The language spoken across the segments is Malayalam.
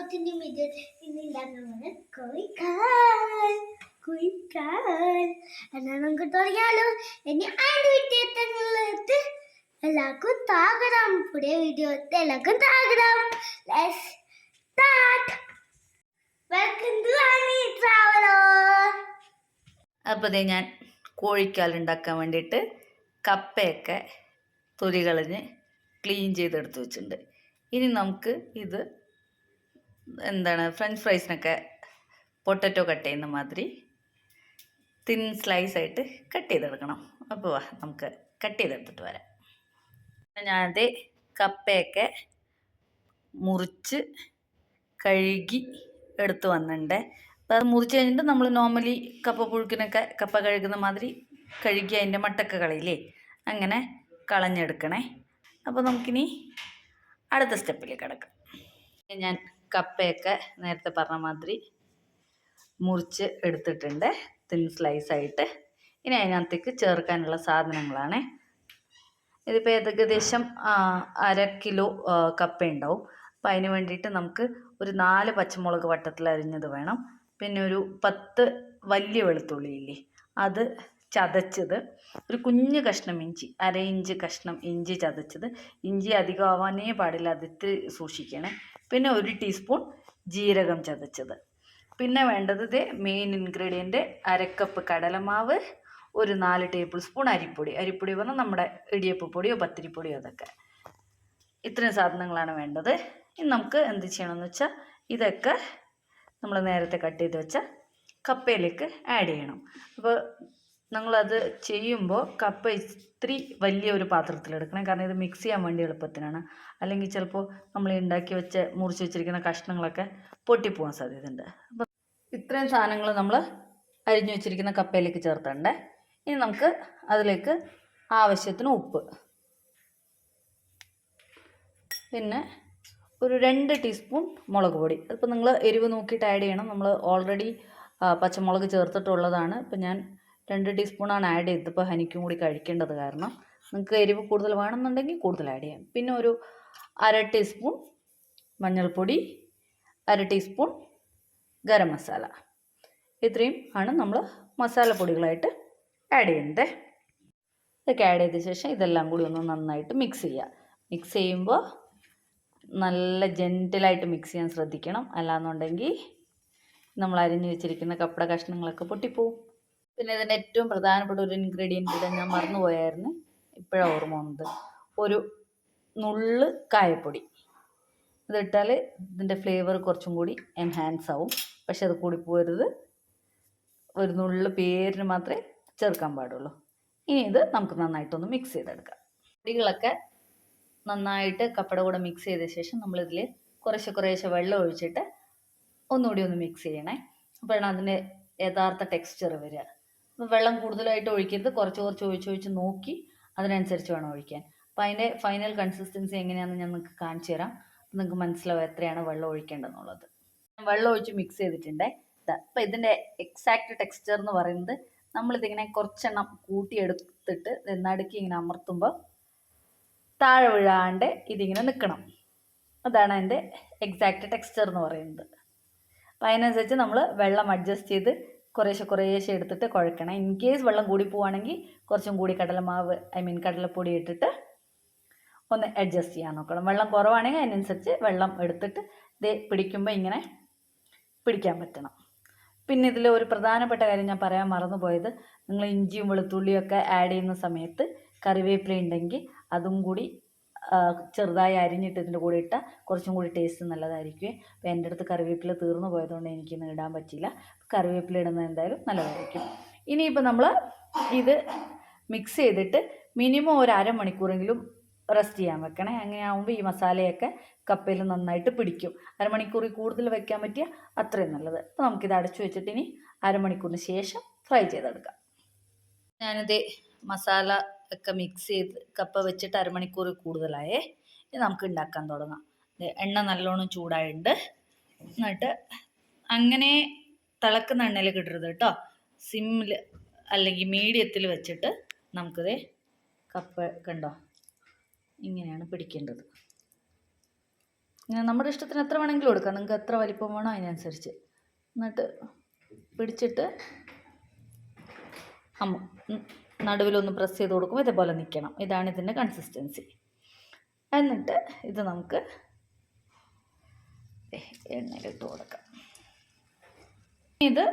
എല്ലാവർക്കും ഇന്നുണ്ടാക്കുന്നത് കുഴിക്കാൻ എന്നാൽ നമുക്ക് തുടങ്ങിയാലോ. ഇനി അതിൻ്റെ വിദ്യാർത്ഥികളെടുത്ത് എല്ലാവർക്കും താകണം. പുതിയ വീഡിയോ എല്ലാവർക്കും താകണം. Let's start. Welcome to Annie traveller. അപ്പോൾ ഞാൻ കോഴിക്കാലുണ്ടാക്കാൻ വേണ്ടിയിട്ട് കപ്പയൊക്കെ തൊലി കളഞ്ഞ് ക്ലീൻ ചെയ്തെടുത്ത് വെച്ചിട്ടുണ്ട്. ഇനി നമുക്ക് ഇത് ഫ്രഞ്ച് ഫ്രൈസിനൊക്കെ പൊട്ടറ്റോ കട്ട് ചെയ്യുന്ന മാതിരി തിൻ സ്ലൈസായിട്ട് കട്ട് ചെയ്തെടുക്കണം. അപ്പോൾ വാ നമുക്ക് കട്ട് ചെയ്തെടുത്തിട്ട് വരാം. ഞാനത് കപ്പയൊക്കെ മുറിച്ച് കഴുകി എടുത്ത് വന്നിട്ടുണ്ട്. അപ്പോൾ അത് മുറിച്ച് കഴിഞ്ഞിട്ട് നമ്മൾ നോർമലി കപ്പ പുഴുക്കിനൊക്കെ കപ്പ കഴുകുന്ന മാതിരി കഴുകി അതിൻ്റെ മട്ടൊക്കെ കളയില്ലേ, അങ്ങനെ കളഞ്ഞെടുക്കണേ. അപ്പോൾ നമുക്കിനി അടുത്ത സ്റ്റെപ്പിലേക്ക് കിടക്കാം. ഞാൻ കപ്പയൊക്കെ നേരത്തെ പറഞ്ഞ മാതിരി മുറിച്ച് എടുത്തിട്ടുണ്ട് തിൻ സ്ലൈസായിട്ട്. ഇനി അതിനകത്തേക്ക് ചേർക്കാനുള്ള സാധനങ്ങളാണ്. ഇതിപ്പോൾ ഏകദേശം 1/2 കിലോ കപ്പ ഉണ്ടാവും. അപ്പോൾ അതിന് വേണ്ടിയിട്ട് നമുക്ക് ഒരു 4 പച്ചമുളക് വട്ടത്തിൽ അരിഞ്ഞത് വേണം. പിന്നെ ഒരു 10 വലിയ വെളുത്തുള്ളി ഇല്ലേ, അത് ചതച്ചത്, ഒരു കുഞ്ഞ് കഷ്ണം ഇഞ്ചി, 1/2 ഇഞ്ച് കഷ്ണം ഇഞ്ചി ചതച്ചത്. ഇഞ്ചി അധികം ആവാനേ പാടില്ല, അതിട്ട് സൂക്ഷിക്കണേ. പിന്നെ 1 ടീസ്പൂൺ ജീരകം ചതച്ചത്. പിന്നെ വേണ്ടത് മെയിൻ ഇൻഗ്രീഡിയൻറ്റ് 1/2 കപ്പ് കടലമാവ്, ഒരു 4 ടേബിൾ സ്പൂൺ അരിപ്പൊടി. അരിപ്പൊടി പറഞ്ഞാൽ നമ്മുടെ ഇടിയപ്പപ്പൊടിയോ പത്തിരിപ്പൊടിയോ അതൊക്കെ. ഇത്രയും സാധനങ്ങളാണ് വേണ്ടത്. ഇനി നമുക്ക് എന്ത് ചെയ്യണമെന്ന് വെച്ചാൽ ഇതൊക്കെ നമ്മൾ നേരത്തെ കട്ട് ചെയ്ത് വെച്ച കപ്പയിലേക്ക് ആഡ് ചെയ്യണം. അപ്പോൾ നിങ്ങളത് ചെയ്യുമ്പോൾ കപ്പ ഇത്തിരി വലിയൊരു പാത്രത്തിലെടുക്കണം. കാരണം ഇത് മിക്സ് ചെയ്യാൻ വേണ്ടി എളുപ്പത്തിനാണ്. അല്ലെങ്കിൽ ചിലപ്പോൾ നമ്മൾ മുറിച്ച് വെച്ചിരിക്കുന്ന കഷ്ണങ്ങളൊക്കെ പൊട്ടിപ്പോകാൻ സാധ്യതയുണ്ട്. അപ്പോൾ ഇത്രയും സാധനങ്ങൾ നമ്മൾ അരിഞ്ഞു വെച്ചിരിക്കുന്ന കപ്പയിലേക്ക് ചേർത്തണ്ടേ. ഇനി നമുക്ക് അതിലേക്ക് ആവശ്യത്തിന് ഉപ്പ്, പിന്നെ ഒരു 2 ടീസ്പൂൺ മുളക് പൊടി. അതിപ്പോൾ നിങ്ങൾ എരിവ് നോക്കിയിട്ട് ആഡ് ചെയ്യണം. നമ്മൾ ഓൾറെഡി പച്ചമുളക് ചേർത്തിട്ടുള്ളതാണ്. ഇപ്പം ഞാൻ 2 ടീസ്പൂണാണ് ആഡ് ചെയ്തത്. ഇപ്പോൾ ഹനിക്കും കൂടി കഴിക്കേണ്ടത് കാരണം നിങ്ങൾക്ക് എരിവ് കൂടുതൽ വേണമെന്നുണ്ടെങ്കിൽ കൂടുതൽ ആഡ് ചെയ്യാം. പിന്നെ ഒരു 1/2 ടീസ്പൂൺ മഞ്ഞൾപ്പൊടി, 1/2 ടീസ്പൂൺ ഗരം മസാല. ഇത്രയും ആണ് നമ്മൾ മസാലപ്പൊടികളായിട്ട് ആഡ് ചെയ്യുന്നത്. ഇതൊക്കെ ആഡ് ചെയ്ത ശേഷം ഇതെല്ലാം കൂടി ഒന്ന് നന്നായിട്ട് മിക്സ് ചെയ്യുക. മിക്സ് ചെയ്യുമ്പോൾ നല്ല ജെൻറ്റിലായിട്ട് മിക്സ് ചെയ്യാൻ ശ്രദ്ധിക്കണം. അല്ലാന്നുണ്ടെങ്കിൽ നമ്മൾ അരിഞ്ഞു വെച്ചിരിക്കുന്ന കപ്പയുടെ കഷ്ണങ്ങളൊക്കെ പൊട്ടിപ്പോവും. പിന്നെ ഇതിൻ്റെ ഏറ്റവും പ്രധാനപ്പെട്ട ഒരു ഇൻഗ്രീഡിയൻറ്റ് ഇത് ഞാൻ മറന്നുപോയായിരുന്നു, ഇപ്പോഴാണ് ഓർമ്മ വന്നത്. ഒരു നുള്ള് കായപ്പൊടി. ഇതിട്ടാൽ ഇതിൻ്റെ ഫ്ലേവർ കുറച്ചും കൂടി എൻഹാൻസ് ആവും. പക്ഷെ അത് കൂടി പോരുത്. ഒരു നുള്ള് പേരിന് മാത്രമേ ചേർക്കാൻ പാടുള്ളൂ. ഇനി ഇത് നമുക്ക് നന്നായിട്ടൊന്ന് മിക്സ് ചെയ്തെടുക്കാം. പൊടികളൊക്കെ നന്നായിട്ട് കപ്പയുടെ കൂടെ മിക്സ് ചെയ്ത ശേഷം നമ്മളിതിൽ കുറേശ്ശെ വെള്ളം ഒഴിച്ചിട്ട് ഒന്നുകൂടി ഒന്ന് മിക്സ് ചെയ്യണേ. അപ്പോഴാണ് അതിൻ്റെ യഥാർത്ഥ ടെക്സ്ചർ വരിക. അപ്പോൾ വെള്ളം കൂടുതലായിട്ട് ഒഴിക്കരുത്, കുറച്ച് ഒഴിച്ച് നോക്കി അതിനനുസരിച്ച് വേണം ഒഴിക്കാൻ. അപ്പോൾ അതിൻ്റെ ഫൈനൽ കൺസിസ്റ്റൻസി എങ്ങനെയാണെന്ന് ഞാൻ നിങ്ങൾക്ക് കാണിച്ചു തരാം. അപ്പോൾ നിങ്ങൾക്ക് മനസ്സിലാവും എത്രയാണ് വെള്ളം ഒഴിക്കേണ്ടതെന്നുള്ളത്. വെള്ളം ഒഴിച്ച് മിക്സ് ചെയ്തിട്ടുണ്ട്. അപ്പോൾ ഇതിൻ്റെ എക്സാക്റ്റ് ടെക്സ്ചർ എന്ന് പറയുന്നത് നമ്മളിതിങ്ങനെ കുറച്ചെണ്ണം കൂട്ടിയെടുത്തിട്ട് നടുക്കി ഇങ്ങനെ അമർത്തുമ്പോൾ താഴെ വീഴാണ്ട് ഇതിങ്ങനെ നിൽക്കണം. അതാണ് അതിൻ്റെ എക്സാക്റ്റ് ടെക്സ്ചർ എന്ന് പറയുന്നത്. അപ്പോൾ അതിനനുസരിച്ച് നമ്മൾ വെള്ളം അഡ്ജസ്റ്റ് ചെയ്ത് കുറേശ്ശെ എടുത്തിട്ട് കുഴക്കണം. ഇൻ കേസ് വെള്ളം കൂടി പോവുകയാണെങ്കിൽ കുറച്ചും കൂടി കടലപ്പൊടി ഇട്ടിട്ട് ഒന്ന് അഡ്ജസ്റ്റ് ചെയ്യാൻ നോക്കണം. വെള്ളം കുറവാണെങ്കിൽ അതിനനുസരിച്ച് വെള്ളം എടുത്തിട്ട് ഇത് പിടിക്കുമ്പോൾ ഇങ്ങനെ പിടിക്കാൻ പറ്റണം. പിന്നെ ഇതിൽ ഒരു പ്രധാനപ്പെട്ട കാര്യം ഞാൻ പറയാൻ മറന്നുപോയത്, നിങ്ങൾ ഇഞ്ചിയും വെളുത്തുള്ളിയും ഒക്കെ ആഡ് ചെയ്യുന്ന സമയത്ത് കറിവേപ്പില ഉണ്ടെങ്കിൽ അതും കൂടി ചെറുതായി അരിഞ്ഞിട്ട് ഇതിൻ്റെ കൂടെ ഇട്ടാൽ കുറച്ചും കൂടി ടേസ്റ്റ് നല്ലതായിരിക്കും. അപ്പോൾ എൻ്റെ അടുത്ത് കറിവേപ്പില തീർന്നു പോയതുകൊണ്ട് എനിക്കിന്ന് ഇടാൻ പറ്റിയില്ല. കറിവേപ്പില ഇടുന്നത് എന്തായാലും നല്ലതായിരിക്കും. ഇനിയിപ്പോൾ നമ്മൾ ഇത് മിക്സ് ചെയ്തിട്ട് മിനിമം ഒരു 1/2 മണിക്കൂറെങ്കിലും റെസ്റ്റ് ചെയ്യാൻ വെക്കണേ. അങ്ങനെ ആകുമ്പോൾ ഈ മസാലയൊക്കെ കപ്പയിൽ നന്നായിട്ട് പിടിക്കും. 1/2 മണിക്കൂറിൽ കൂടുതൽ വെക്കാൻ പറ്റിയാൽ അത്രയും നല്ലത്. അപ്പോൾ നമുക്കിത് അടച്ചു വെച്ചിട്ട് ഇനി 1/2 മണിക്കൂറിന് ശേഷം ഫ്രൈ ചെയ്തെടുക്കാം. ഞാനിത് മസാല ഒക്കെ മിക്സ് ചെയ്ത് കപ്പ വെച്ചിട്ട് 1/2 മണിക്കൂറിൽ കൂടുതലായേ. ഇനി നമുക്ക് ഉണ്ടാക്കാൻ തുടങ്ങാം. എണ്ണ നല്ലോണം ചൂടായിട്ടുണ്ട്. എന്നിട്ട് അങ്ങനെ തിളക്കുന്ന എണ്ണയിൽ ഇടരുത് കേട്ടോ. സിമ്മിൽ അല്ലെങ്കിൽ മീഡിയത്തിൽ വെച്ചിട്ട് നമുക്കിത് കപ്പ കണ്ടോ ഇങ്ങനെയാണ് പിടിക്കേണ്ടത്. ഇങ്ങനെ നമ്മുടെ ഇഷ്ടത്തിന് എത്ര വേണമെങ്കിലും എടുക്കാം, നിങ്ങൾക്ക് എത്ര വലിപ്പം വേണോ അതിനനുസരിച്ച്. എന്നിട്ട് പിടിച്ചിട്ട് നടുവിലൊന്ന് പ്രസ് ചെയ്ത് കൊടുക്കുമ്പോൾ ഇതേപോലെ നിൽക്കണം. ഇതാണ് ഇതിൻ്റെ കൺസിസ്റ്റൻസി. എന്നിട്ട് ഇത് നമുക്ക് എണ്ണയിലിട്ട് കൊടുക്കാം. ഇത്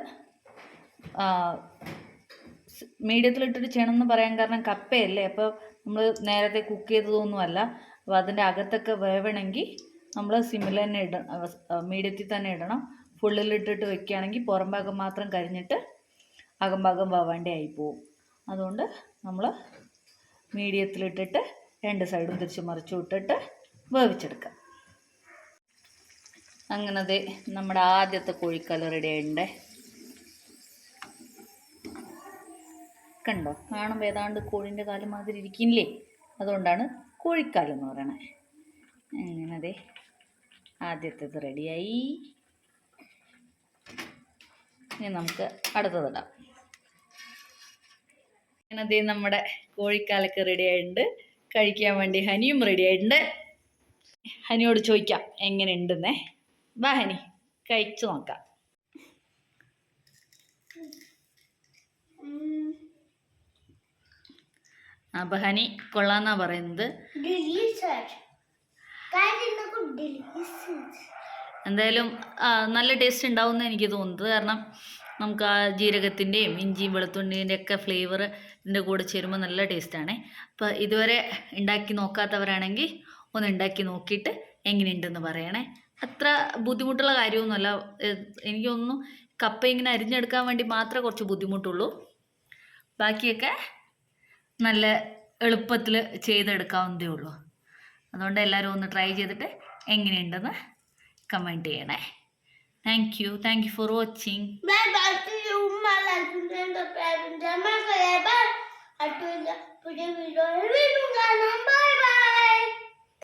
മീഡിയത്തിലിട്ടിട്ട് ചെയ്യണമെന്ന് പറയാൻ കാരണം കപ്പയല്ലേ, അപ്പോൾ നമ്മൾ നേരത്തെ കുക്ക് ചെയ്തതൊന്നുമല്ല. അപ്പോൾ അതിൻ്റെ അകത്തൊക്കെ വേവണമെങ്കിൽ നമ്മൾ സിമ്മിൽ തന്നെ മീഡിയത്തിൽ തന്നെ ഇടണം. ഫുള്ളിലിട്ടിട്ട് വെക്കുകയാണെങ്കിൽ പുറം ഭാഗം മാത്രം കരിഞ്ഞിട്ട് അകംഭാഗം വേവാണ്ടേ ആയിപ്പോവും. അതുകൊണ്ട് നമ്മൾ മീഡിയത്തിലിട്ടിട്ട് 2 സൈഡും തിരിച്ച് മറിച്ചു ഇട്ടിട്ട് വേവിച്ചെടുക്കാം. അങ്ങനെ നമ്മുടെ ആദ്യത്തെ കോഴിക്കാല് റെഡി ആയിട്ടുണ്ട്. കണ്ടോ, കാണുമ്പോൾ ഏതാണ്ട് കോഴിൻ്റെ കാല് മാതിരി ഇരിക്കില്ലേ, അതുകൊണ്ടാണ് കോഴിക്കാലെന്ന് പറയണത്. അങ്ങനെ ആദ്യത്തേത് റെഡിയായി. ഇനി നമുക്ക് അടുത്തതിടാം. അങ്ങനെ നമ്മുടെ കോഴിക്കാലൊക്കെ റെഡി ആയിട്ടുണ്ട്. കഴിക്കാൻ വേണ്ടി ഹനിയും റെഡി ആയിട്ടുണ്ട്. ഹനിയോട് ചോദിക്കാം എങ്ങനെ ഉണ്ടെന്നേ. വാ ഹനി, കഴിച്ചു നോക്കാം. അപ്പം ഹനി കൊള്ളാന്നാ പറയുന്നത്. എന്തായാലും നല്ല ടേസ്റ്റ് ഉണ്ടാവും എന്ന് എനിക്ക് തോന്നുന്നത്. കാരണം നമുക്ക് ആ ജീരകത്തിൻ്റെയും ഇഞ്ചിയും വെളുത്തുള്ളിൻ്റെ ഒക്കെ ഫ്ലേവർ ഇതിൻ്റെ കൂടെ ചേരുമ്പോൾ നല്ല ടേസ്റ്റാണ്. അപ്പോൾ ഇതുവരെ ഉണ്ടാക്കി നോക്കാത്തവരാണെങ്കിൽ ഒന്ന് ഉണ്ടാക്കി നോക്കിയിട്ട് എങ്ങനെയുണ്ടെന്ന് പറയണേ. അത്ര ബുദ്ധിമുട്ടുള്ള കാര്യമൊന്നുമല്ല. എനിക്ക് തോന്നുന്നു കപ്പ ഇങ്ങനെ അരിഞ്ഞെടുക്കാൻ വേണ്ടി മാത്രമേ കുറച്ച് ബുദ്ധിമുട്ടുള്ളൂ. ബാക്കിയൊക്കെ നല്ല എളുപ്പത്തിൽ ചെയ്തെടുക്കാവുന്നതേ ഉള്ളൂ. അതുകൊണ്ട് എല്ലാവരും ഒന്ന് ട്രൈ ചെയ്തിട്ട് എങ്ങനെയുണ്ടെന്ന് കമൻറ്റ് ചെയ്യണേ. Thank you for watching. പുതിയ വീഡിയോ വീണ്ടും കാണാം.